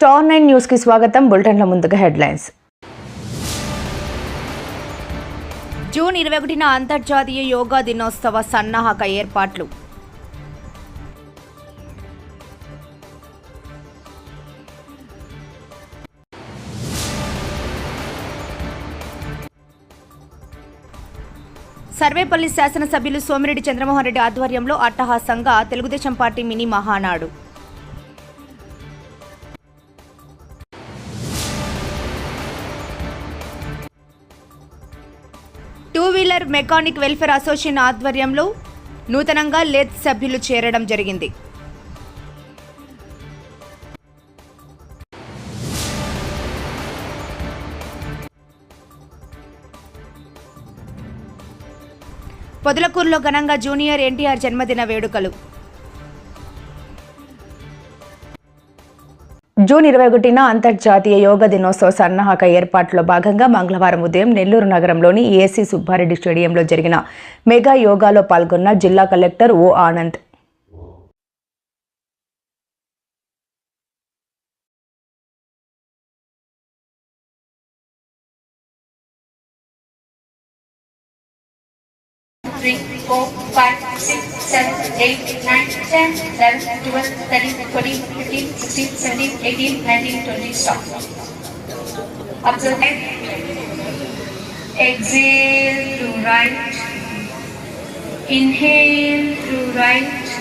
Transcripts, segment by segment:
Star 9 news కి స్వాగతం. బులెటిన్ల ముందుగా హెడ్లైన్స్. జూన్ 21న అంతర్జాతీయ యోగా దినోత్సవ సన్నాహక ఏర్పాట్లు. సర్వేపల్లి శాసనసభ్యులు సోమిరెడ్డి చంద్రమోహన్ రెడ్డి ఆధ్వర్యంలో అట్టహాసంగా Telugu Desam party mini Mahanadu. Two wheeler mechanic welfare association ఆధ్వర్యంలో నూతనంగా లేత్ సభ్యులు చేరడం జరిగింది. పొదలకూరులో ఘనంగా జూనియర్ ఎన్టీఆర్ జన్మదిన వేడుకలు. జూన్ 21న అంతర్జాతీయ యోగా దినోత్సవ సన్నాహక ఏర్పాట్లో భాగంగా మంగళవారం ఉదయం నెల్లూరు నగరంలోని ఏసీ సుబ్బారెడ్డి స్టేడియంలో జరిగిన మెగా యోగాలో పాల్గొన్న జిల్లా collector oh Anand. Three, 4, 5, 6, 7, 8, 9, 10, 11, 12, 13, 14, 15, 16, 17, 18, 19, 20. Stop. Observe. Exhale through right. Inhale through right.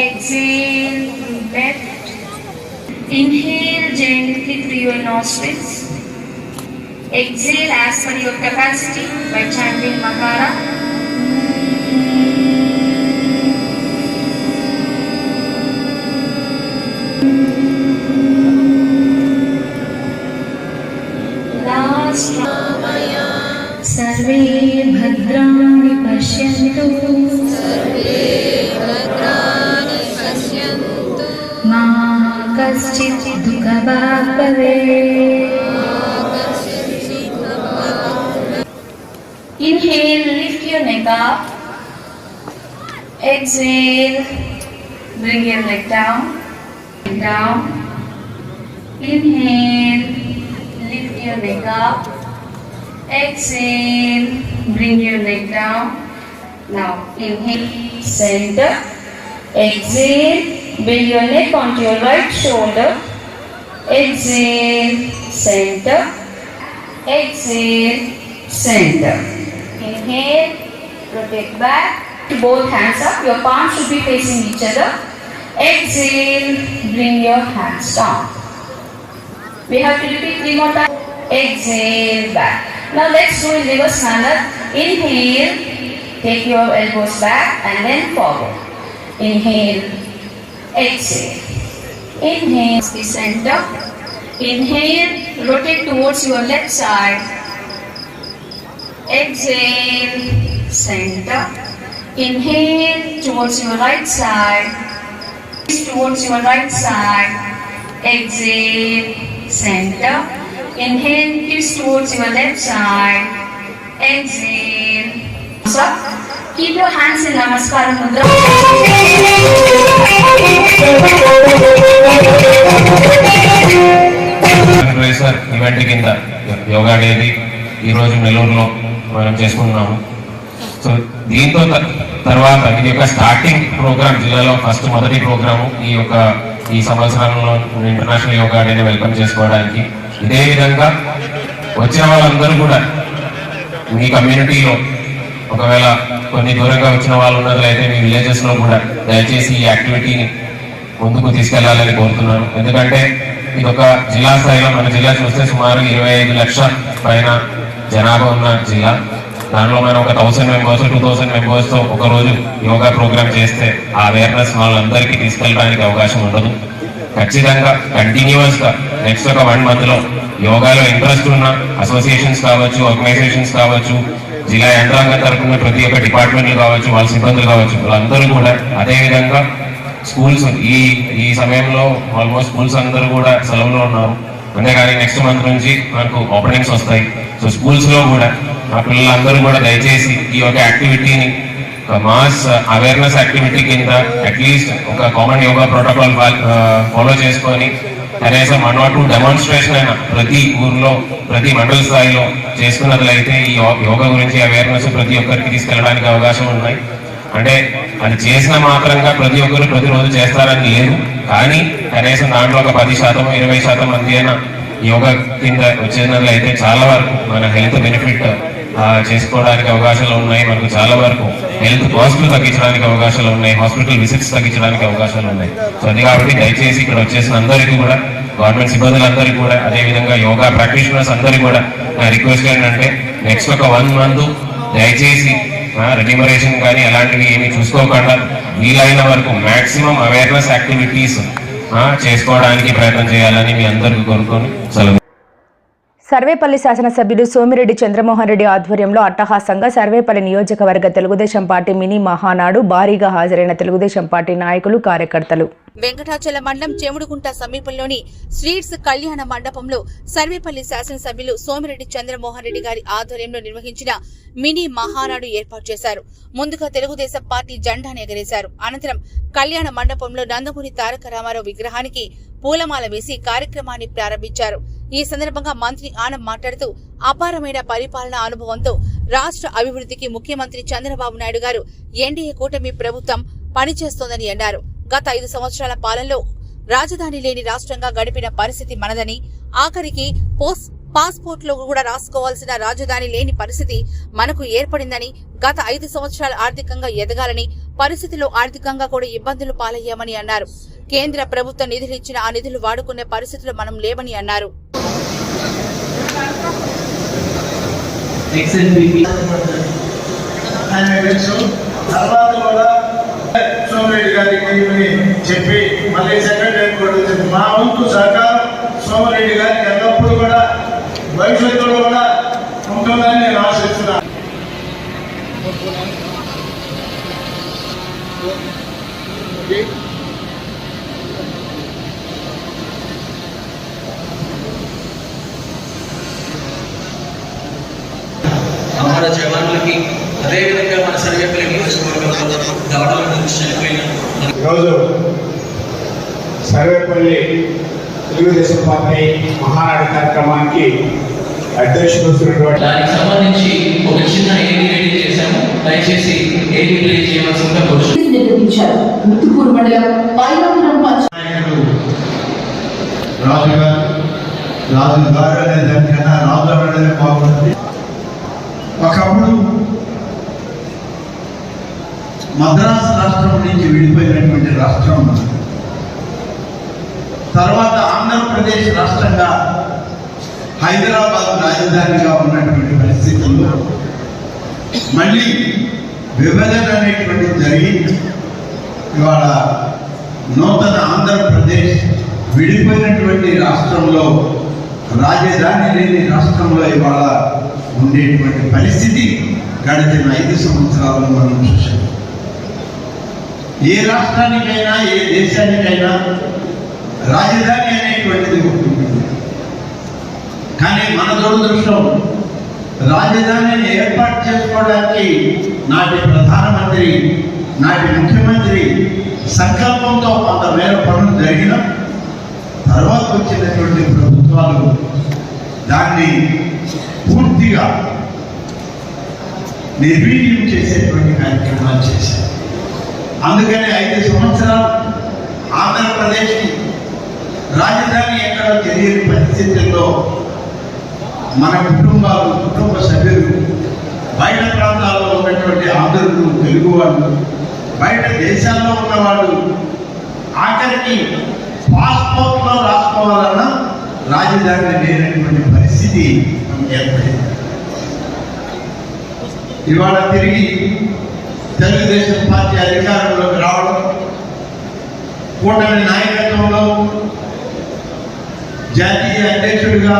Exhale through left. Inhale gently through your nostrils. Exhale as per your capacity by chanting Makara. Last Ramaya. Sarve bhadrani pashyantu. Sarve bhadrani pashyantu. Ma kaschit dukhabhag bhavet. Inhale, lift your neck up. Exhale, bring your leg down. Down. Inhale, lift your neck up. Exhale, bring your leg down. Now inhale, center. Exhale, bring your neck onto your right shoulder. Exhale, center. Exhale, center. Inhale, rotate back, both hands up, your palms should be facing each other. Exhale, bring your hands down. We have to repeat 3 more times. Exhale, back. Now let's do in reverse manner. Inhale, take your elbows back and then forward. Inhale, exhale. Inhale, the center. Inhale, rotate towards your left side. Exhale, center. Inhale towards your right side. Towards your right side. Exhale, center. Inhale, twist towards your left side. Exhale. So, keep your hands in Namaskara Mudra. Event కింద యోగా డేది ఈరోజు నెల్లూరులో మనం చేసుకుంటున్నాము. So దీంతో తర్వాత ఇది యొక్క starting programme, జిల్లాలో మొదటి ప్రోగ్రాము ఈ సంవత్సరంలో ఇంటర్నేషనల్ యోగా డేని వెల్కమ్ చేసుకోవడానికి. ఇదే విధంగా వచ్చిన వాళ్ళందరూ కూడా మీ కమ్యూనిటీలో ఒకవేళ కొన్ని దూరంగా వచ్చిన వాళ్ళు ఉన్నట్లయితే మీ విలేజెస్లో కూడా దయచేసి ఈ యాక్టివిటీని ముందుకు తీసుకెళ్లాలని కోరుతున్నాను. ఎందుకంటే ఇది ఒక జిల్లా స్థాయిలో, మన జిల్లా చూస్తే సుమారు 25 లక్షల పైన జనాభా ఉన్న జిల్లా. దానిలో మనం ఒక 1000 మెంబర్స్ 2000 మెంబర్స్తో ఒకరోజు యోగా ప్రోగ్రామ్ చేస్తే ఆ అవేర్నెస్ వాళ్ళందరికీ తీసుకెళ్ళడానికి అవకాశం ఉండదు. ఖచ్చితంగా కంటిన్యూస్గా నెక్స్ట్ ఒక 1 మంత్లో యోగాలో ఇంట్రెస్ట్ ఉన్న అసోసియేషన్స్ కావచ్చు, ఆర్గనైజేషన్స్ కావచ్చు, జిల్లా యంత్రాంగం తరఫున ప్రతి ఒక్క డిపార్ట్మెంట్లు కావచ్చు, వాళ్ళ సిబ్బందులు కావచ్చు, వాళ్ళందరూ కూడా అదేవిధంగా స్కూల్స్ ఈ సమయంలో ఆల్మోస్ట్ స్కూల్స్ అందరూ కూడా సెలవులో ఉన్నారు. అంతేగాని నెక్స్ట్ మంత్ నుంచి మనకు ఓపెనింగ్స్ వస్తాయి. సో స్కూల్స్లో కూడా మా పిల్లలందరూ కూడా దయచేసి ఈ యొక్క యాక్టివిటీని మాస్ అవేర్నెస్ యాక్టివిటీ కింద అట్లీస్ట్ ఒక కామన్ యోగా ప్రోటోకాల్ ఫాలో చేసుకొని కనీసం 1 or 2 డెమాన్స్ట్రేషన్ అయినా ప్రతి ఊర్లో ప్రతి మండల స్థాయిలో చేసుకున్నట్లయితే ఈ యోగా గురించి అవేర్నెస్ ప్రతి ఒక్కరికి తీసుకెళ్ళడానికి అవకాశం ఉన్నాయి. అంటే అది చేసిన మాత్రంగా ప్రతి ఒక్కరు ప్రతిరోజు చేస్తారని లేదు, కానీ కనీసం దాంట్లో ఒక 10%, 20% మంది అయినా యోగా కింద వచ్చినట్లయితే చాలా వరకు మన హెల్త్ బెనిఫిట్ చేసుకోవడానికి అవకాశాలు ఉన్నాయి. మనకు చాలా వరకు హెల్త్ కాస్ట్లు తగ్గించడానికి అవకాశాలు ఉన్నాయి, హాస్పిటల్ విజిట్స్ తగ్గించడానికి అవకాశాలు ఉన్నాయి. సో అది కాబట్టి దయచేసి ఇక్కడ వచ్చేసిన అందరికీ కూడా, గవర్నమెంట్ సిబ్బందులందరికీ కూడా, అదేవిధంగా యోగా ప్రాక్టీషనర్స్ అందరికీ కూడా నా రిక్వెస్ట్ ఏంటంటే నెక్స్ట్ ఒక 1 month దయచేసి రెమ్యునరేషన్ కానీ అలాంటివి ఏమి చూసుకోకుండా వీలైన వరకు మాక్సిమం అవేర్నెస్ యాక్టివిటీస్ చేసుకోవడానికి ప్రయత్నం చేయాలని మీ అందరికీ కోరుకొని సెలవు. సర్వేపల్లి శాసనసభ్యులు సోమిరెడ్డి చంద్రమోహన్ రెడ్డి ఆధ్వర్యంలో అట్టహాసంగా సర్వేపల్లి నియోజకవర్గ తెలుగుదేశం పార్టీ మినీ మహానాడు భారీగా హాజరైన తెలుగుదేశం పార్టీ నాయకులు, కార్యకర్తలు. వెంకటాచల మండలం చెముడుగుంట సమీపంలోని స్వీట్స్ కళ్యాణ మండపంలో సర్వేపల్లి శాసనసభ్యులు సోమిరెడ్డి చంద్రమోహన్ రెడ్డి గారి ఆధ్వర్యంలో నిర్వహించిన మినీ మహానాడు ఏర్పాటు చేశారు. ముందుగా తెలుగుదేశం పార్టీ జెండాను ఎగరేశారు. అనంతరం కళ్యాణ మండపంలో నందమూరి తారక రామారావు విగ్రహానికి పూలమాల వేసి కార్యక్రమాన్ని ప్రారంభించారు. ఈ సందర్భంగా మంత్రి ఆనం మాట్లాడుతూ అపారమైన పరిపాలనా అనుభవంతో రాష్ట్ర అభివృద్ధికి ముఖ్యమంత్రి చంద్రబాబు నాయుడు గారు ఎన్డీఏ కూటమి ప్రభుత్వం పనిచేస్తోందని అన్నారు. గత 5 సంవత్సరాల పాలనలో రాజధాని లేని రాష్ట్రంగా గడిపిన పరిస్థితి మనదని, ఆఖరికి పాస్పోర్ట్లో కూడా రాసుకోవాల్సిన రాజధాని లేని పరిస్థితి మనకు ఏర్పడిందని, గత 5 సంవత్సరాలు ఆర్థికంగా ఎదగాలని పరిస్థితిలో ఆర్థికంగా కూడా ఇబ్బందులు పాలయ్యామని అన్నారు. కేంద్ర ప్రభుత్వం నిధులు ఇచ్చిన ఆ నిధులు వాడుకునే పరిస్థితులు మనం లేవని అన్నారు. సోమిరెడ్డి గారికి చెప్పి మళ్ళీ సెక్రటరీ కూడా చెప్పి మా వంతు సహకారం సోమిరెడ్డి గారికి ఎల్లప్పుడూ కూడా భవిష్యత్తులో కూడా ఉంటుందని నేను ఆశిస్తున్నాను. మన జవాన్లకి అదేవిధంగా మన సర్వేపల్లి నియోజకవర్గంలో దాడుల నుంచి చనిపోయిన ఈరోజు సర్వేపల్లి తెలుగుదేశం పార్టీ మహానాడు కార్యక్రమానికి అధ్యక్షుడు దానికి సంబంధించి ఒక చిన్న ఏడీ రెడీ చేశాము. దయచేసి ఏడీ ప్లే చేయవలసిందిగా నిర్వహించారు. ముత్తుకూరు మండలం పైలాపురం రాజు గారు అనే దానికన్నా రాజు అనడమే బాగుంటుంది. ఒకప్పుడు మద్రాసు రాష్ట్రం నుంచి విడిపోయినటువంటి రాష్ట్రం తర్వాత ఆంధ్రప్రదేశ్ రాష్ట్రంగా హైదరాబాద్ రాజధానిగా ఉన్నటువంటి పరిస్థితుల్లో మళ్ళీ విభజన అనేటువంటి జరిగి ఇవాళ నూతన ఆంధ్రప్రదేశ్ విడిపోయినటువంటి రాష్ట్రంలో రాజధాని లేని రాష్ట్రంలో ఇవాళ ఉండేటువంటి పరిస్థితి గడిచిన 5 సంవత్సరాలను మనం చూసాం. ఏ రాష్ట్రానికైనా ఏ దేశానికైనా రాజధాని అనేటువంటిది ఉంటుంది. కానీ మన దురదృష్టం రాజధానిని ఏర్పాటు చేసుకోవడానికి నాటి ప్రధానమంత్రి నాటి ముఖ్యమంత్రి సంకల్పంతో కొంతమేర పనులు జరిగిన తర్వాత వచ్చినటువంటి ప్రభుత్వాలు దాన్ని పూర్తిగా నిర్వీర్యం చేసేటువంటి కార్యక్రమాలు చేశారు. అందుకని 5 సంవత్సరాలు ఆంధ్రప్రదేశ్కి రాజధాని ఎక్కడో తెలియని పరిస్థితుల్లో మన కుటుంబ సభ్యులు బయట ప్రాంతాల్లో ఉన్నటువంటి ఆంధ్రులు, తెలుగు వాళ్ళు, బయట దేశాల్లో ఉన్నవాళ్ళు ఆఖరికి పాస్పోర్ట్లో రాసుకోవాలన్నా రాజధాని లేనటువంటి పరిస్థితి మనకు ఏర్పడింది. ఇవాళ తిరిగి తెలుగుదేశం పార్టీ అధికారంలోకి రావడం, కూటమి నాయకత్వంలో జాతీయ అధ్యక్షుడిగా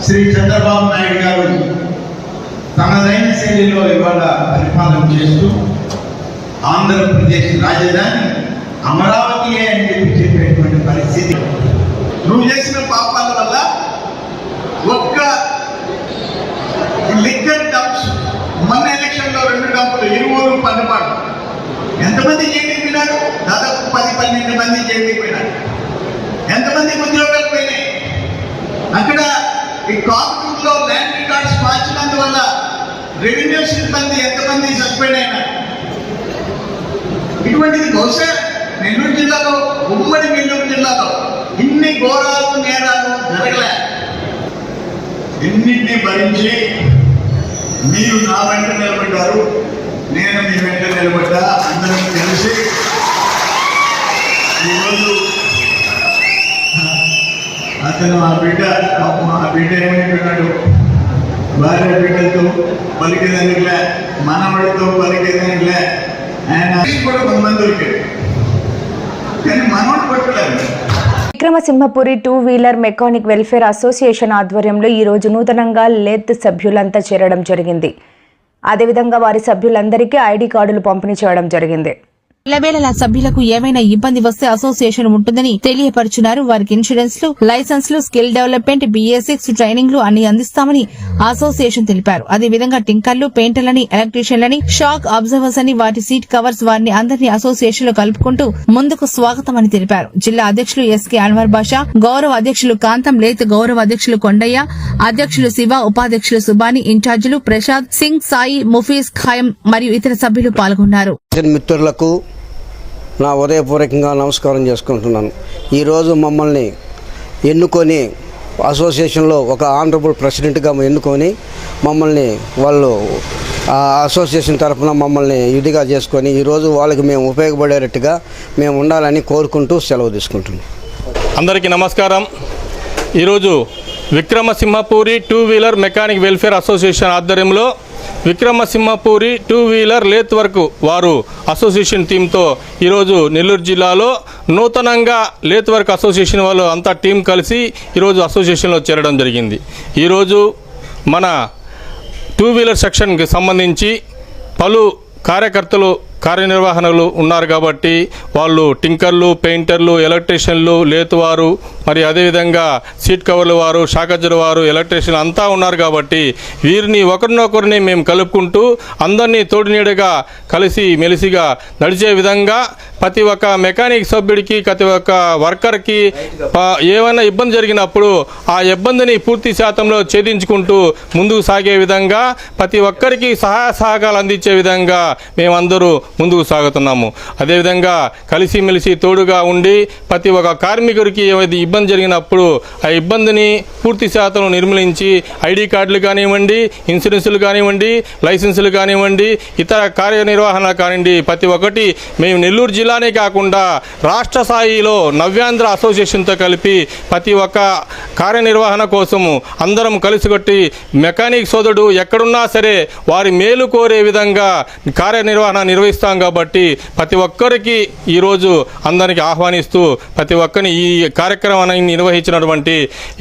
శ్రీ చంద్రబాబు నాయుడు గారు తనదైన శైలిలో ఇవాళ పరిపాలన చేస్తూ ఆంధ్రప్రదేశ్ రాజధాని అమరావతి అని చెప్పేటువంటి పరిస్థితి. నువ్వు చేసిన పాపాల వల్ల ఒక్క లిక్కర్ డంప్స్ మొన్న ఎలక్షన్లో 2 డంపులు 20 పన్నుపాటు ఎంతమంది జైలుకి పోయినారు? దాదాపు 10-12 మంది జైలుకి పోయినారు. ఎంతమందికి ఉద్యోగాలు పోయినాయి? అక్కడ ఈ కాంపిటూర్లో ల్యాండ్ రికార్డ్స్ మార్చినందువల్ల రెవెన్యూ సిబ్బంది ఎంతమంది సస్పెండ్ అయినారు? ఇటువంటిది బహుశా నెల్లూరు జిల్లాలో, ఉమ్మడి నెల్లూరు జిల్లాలో ఇన్ని ఘోరాలు నేరాలు జరగలే. ఎన్నింటినీ భరించి మీరు నా వెంట నిలబడ్డారు, నేను మీ వెంట నిలబడ్డా. అందరం తెలిసి ఈరోజు అతను ఆ బిడ్డ ఏమైపోయినాడు, భార్య బిడ్డలతో పలికేదానికిలే, మనవడితో పలికేదానికిలే. ఆయన కూడా కొంతమంది దొరికాడు, కానీ మనవడు పట్టలేదు. Vikramasimhapuri two wheeler mechanic welfare association ఆధ్వర్యంలో ఈ రోజు నూతనంగా లెత్ సభ్యులంతా చేరడం జరిగింది. అదేవిధంగా వారి సభ్యులందరికీ ఐడి కార్డులు పంపిణీ చేయడం జరిగింది. ఇళ్లవేళలా సభ్యులకు ఏమైనా ఇబ్బంది వస్తే అసోసియేషన్ ఉంటుందని తెలియపరుచున్నారు. వారికి ఇన్సూరెన్స్లు, లైసెన్స్లు, స్కిల్ డెవలప్మెంట్, BA6 ట్రైనింగ్లు అన్ని అందిస్తామని అసోసియేషన్ తెలిపారు. అదేవిధంగా టింకర్లు, పెయింటర్లని, ఎలక్ట్రీషియన్లని, షాక్ అబ్జర్వర్స్ అని వాటి సీట్ కవర్స్ వారిని అందరినీ అసోసియేషన్ లో కలుపుకుంటూ ముందుకు స్వాగతమని తెలిపారు. జిల్లా అధ్యక్షులు SK అన్వర్ బాషా, గౌరవ అధ్యక్షులు కాంతం, లేత్ గౌరవ అధ్యక్షులు కొండయ్య, అధ్యక్షులు శివ, ఉపాధ్యక్షులు సుబాని, ఇన్ఛార్జీలు ప్రసాద్ సింగ్, సాయి, ముఫీజ్ ఖాయం మరియు ఇతర సభ్యులు పాల్గొన్నారు. మిత్రులకు నా ఉదయపూర్వకంగా నమస్కారం చేసుకుంటున్నాను. ఈరోజు మమ్మల్ని ఎన్నుకొని అసోసియేషన్లో ఒక ఆనరబుల్ ప్రెసిడెంట్గా ఎన్నుకొని మమ్మల్ని వాళ్ళు అసోసియేషన్ తరఫున మమ్మల్ని ఇదిగా చేసుకొని ఈరోజు వాళ్ళకి మేము ఉపయోగపడేటట్టుగా మేము ఉండాలని కోరుకుంటూ సెలవు తీసుకుంటున్నాం. అందరికీ నమస్కారం. ఈరోజు Vikramasimhapuri two wheeler mechanic welfare association ఆధ్వర్యంలో Vikramasimhapuri two wheeler lathe work వారు అసోసియేషన్ టీంతో ఈరోజు నెల్లూరు జిల్లాలో నూతనంగా లేత్ వర్క్ అసోసియేషన్ వాళ్ళు అంతా టీం కలిసి ఈరోజు అసోసియేషన్లో చేరడం జరిగింది. ఈరోజు మన టూ వీలర్ సెక్షన్కి సంబంధించి పలు కార్యకర్తలు, కార్యనిర్వహణలు ఉన్నారు కాబట్టి వాళ్ళు టింకర్లు, పెయింటర్లు, ఎలక్ట్రీషియన్లు, లేతువారు, మరి అదేవిధంగా సీట్ కవర్ల వారు, షాకజ్జర్ వారు, ఎలక్ట్రీషియన్ అంతా ఉన్నారు కాబట్టి వీరిని ఒకరినొకరిని మేము కలుపుకుంటూ అందరినీ తోడునీడగా కలిసి మెలిసిగా నడిచే విధంగా ప్రతి ఒక్క మెకానిక్ సభ్యుడికి, ప్రతి ఒక్క వర్కర్కి ఏమైనా ఇబ్బంది జరిగినప్పుడు ఆ ఇబ్బందిని పూర్తి శాతంలో ఛేదించుకుంటూ ముందుకు సాగే విధంగా ప్రతి ఒక్కరికి సహాయ సహకారాలు అందించే విధంగా మేమందరూ ముందుకు సాగుతున్నాము. అదేవిధంగా కలిసిమెలిసి తోడుగా ఉండి ప్రతి ఒక్క కార్మికుడికి ఏమైనా ఇబ్బంది జరిగినప్పుడు ఆ ఇబ్బందిని పూర్తి శాతం నిర్మూలించి ఐడి కార్డులు కానివ్వండి, ఇన్సూరెన్సులు కానివ్వండి, లైసెన్సులు కానివ్వండి, ఇతర కార్యనిర్వహణ కానివ్వండి, ప్రతి ఒక్కటి మేము నెల్లూరు జిల్లానే కాకుండా రాష్ట్ర స్థాయిలో నవ్యాంధ్ర అసోసియేషన్తో కలిపి ప్రతి ఒక్క కార్యనిర్వహణ కోసము అందరం కలిసికొట్టి మెకానిక్ సోదరుడు ఎక్కడున్నా సరే వారి మేలు కోరే విధంగా కార్యనిర్వహణ నిర్వహిస్తాం కాబట్టి ప్రతి ఒక్కరికి ఈరోజు అందరికీ ఆహ్వానిస్తూ ప్రతి ఒక్కరిని ఈ కార్యక్రమాన్ని నిర్వహించినటువంటి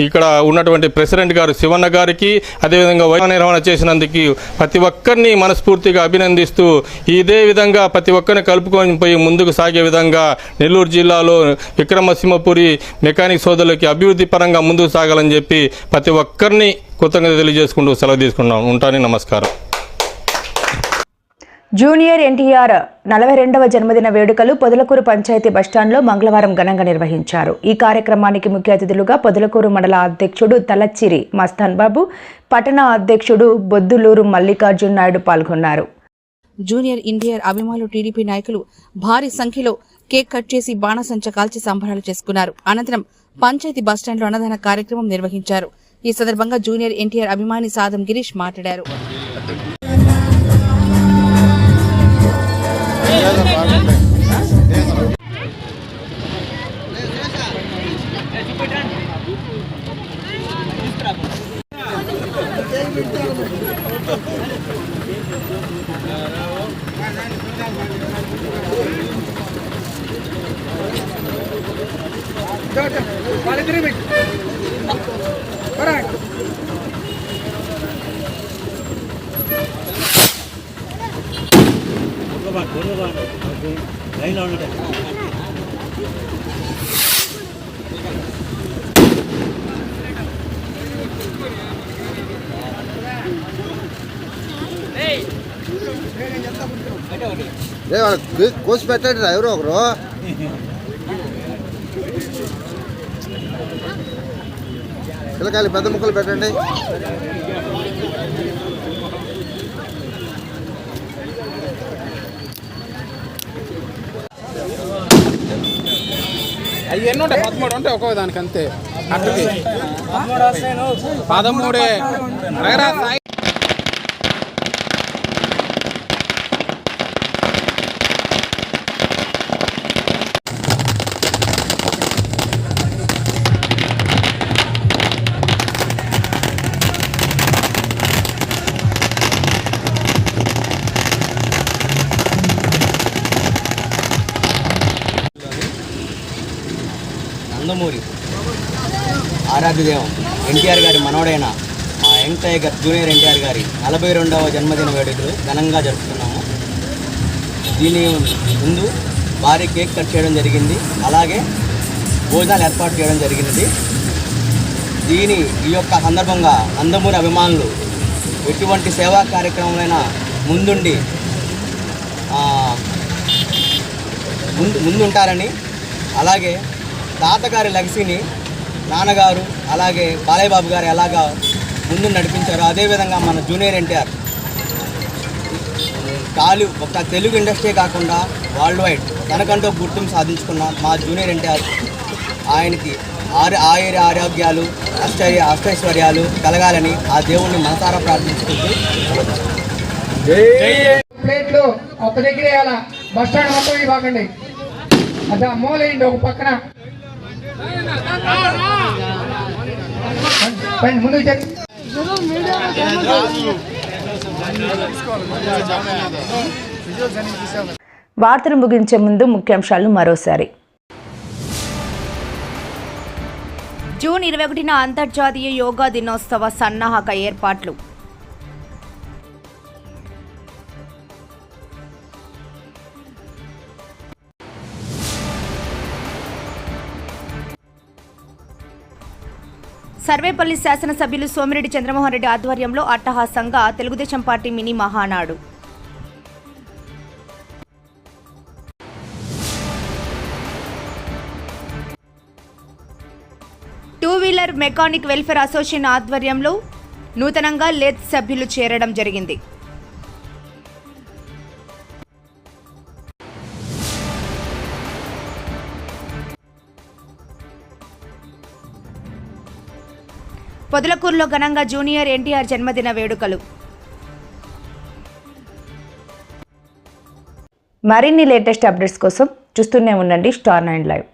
ఇక్కడ ఉన్నటువంటి ప్రెసిడెంట్ గారు శివన్న గారికి, అదేవిధంగా నిర్వహణ చేసినందుకు ప్రతి ఒక్కరిని మనస్ఫూర్తిగా అభినందిస్తూ ఇదే విధంగా ప్రతి ఒక్కరిని కలుపుకొని పోయి ముందుకు సాగే విధంగా నెల్లూరు జిల్లాలో విక్రమసింహపురి మెకానిక్ సోదరులకి అభివృద్ధి పరంగా ముందుకు సాగాలని చెప్పి ప్రతి ఒక్కరిని కృతజ్ఞత తెలియజేసుకుంటూ సెలవు తీసుకున్నాం. ఉంటాను. నమస్కారం. జూనియర్ ఎన్టీఆర్ 42వ జన్మదిన వేడుకలు పొదలకూరు పంచాయతీ బస్టాండ్లో మంగళవారం ఘనంగా నిర్వహించారు. ఈ కార్యక్రమానికి ముఖ్య అతిథులుగా పొదలకూరు మండల అధ్యక్షుడు తలచ్చిరి మస్తాన్ బాబు, పట్టణ అధ్యక్షుడు బొద్దులూరు మల్లికార్జున్ నాయుడు పాల్గొన్నారు. జూనియర్ ఎన్టీఆర్ అభిమానులు, టీడీపీ నాయకులు భారీ సంఖ్యలో కేక్ కట్ చేసి బాణసంచ కాల్చి సంబరాలు చేసుకున్నారు. అనంతరం పంచాయతీ బస్టాండ్లో అన్నదాన కార్యక్రమం నిర్వహించారు. ఈ సందర్భంగా జూనియర్ ఎన్టీఆర్ అభిమాని సాదం గిరీష్ మాట్లాడారు. కోసి పెట్టండి ఎవరో ఒకరు పిల్లకాయలు పెద్ద ముక్కలు పెట్టండి. అవి ఎన్ని ఉంటాయి? 13 ఉంటాయి ఒక్కో దానికి అంతే. అక్కడికి 13 నందమూరి ఆరాధ్యదేవం ఎన్టీఆర్ గారి మనవడైన మా యంగ్ టైగర్ జూనియర్ ఎన్టీఆర్ గారి 42వ జన్మదిన వేడుకలు ఘనంగా జరుపుతున్నాము. దీని ముందు భారీ కేక్ కట్ చేయడం జరిగింది, అలాగే భోజనాలు ఏర్పాటు చేయడం జరిగినది. ఈ యొక్క సందర్భంగా నందమూరి అభిమానులు ఎటువంటి సేవా కార్యక్రమాలైనా ముందుండి ముందుంటారని, అలాగే తాతగారి లెగసీని నాన్నగారు అలాగే బాలయ్య బాబు గారు ఎలాగా ముందు నడిపించారు, అదేవిధంగా మన జూనియర్ ఎన్టీఆర్ ఒక తెలుగు ఇండస్ట్రీ కాకుండా వరల్డ్ వైడ్ తనకంటూ గుర్తింపు సాధించుకున్న మా జూనియర్ ఎన్టీఆర్ ఆయనకి ఆరోగ్యాలు అష్టైశ్వర్యాలు కలగాలని ఆ దేవుణ్ణి మనసారా ప్రార్థించుకుంటూ ప్లేట్లు ఒక దగ్గర వేయాల. బస్ స్టాండ్ మొత్తం ఇవ్వకండి, అది మూలేయండి ఒక పక్కన. ముందుకు వార్తలు ముగించే ముందు ముఖ్యాంశాలు మరోసారి. జూన్ 21న అంతర్జాతీయ యోగా దినోత్సవ సన్నాహక ఏర్పాట్లు. సర్వేపల్లి శాసనసభ్యులు సోమిరెడ్డి చంద్రమోహన్ రెడ్డి ఆధ్వర్యంలో అట్టహాసంగా Telugu Desam party mini Mahanadu. Two wheeler mechanic welfare association ఆధ్వర్యంలో నూతనంగా లేత్ సభ్యులు చేరడం జరిగింది. పొదలకూరులో ఘనంగా జూనియర్ ఎన్టీఆర్ జన్మదిన వేడుకలు. మరిన్ని లేటెస్ట్ అప్డేట్స్ కోసం చూస్తూనే ఉండండి స్టార్ 9 లైవ్.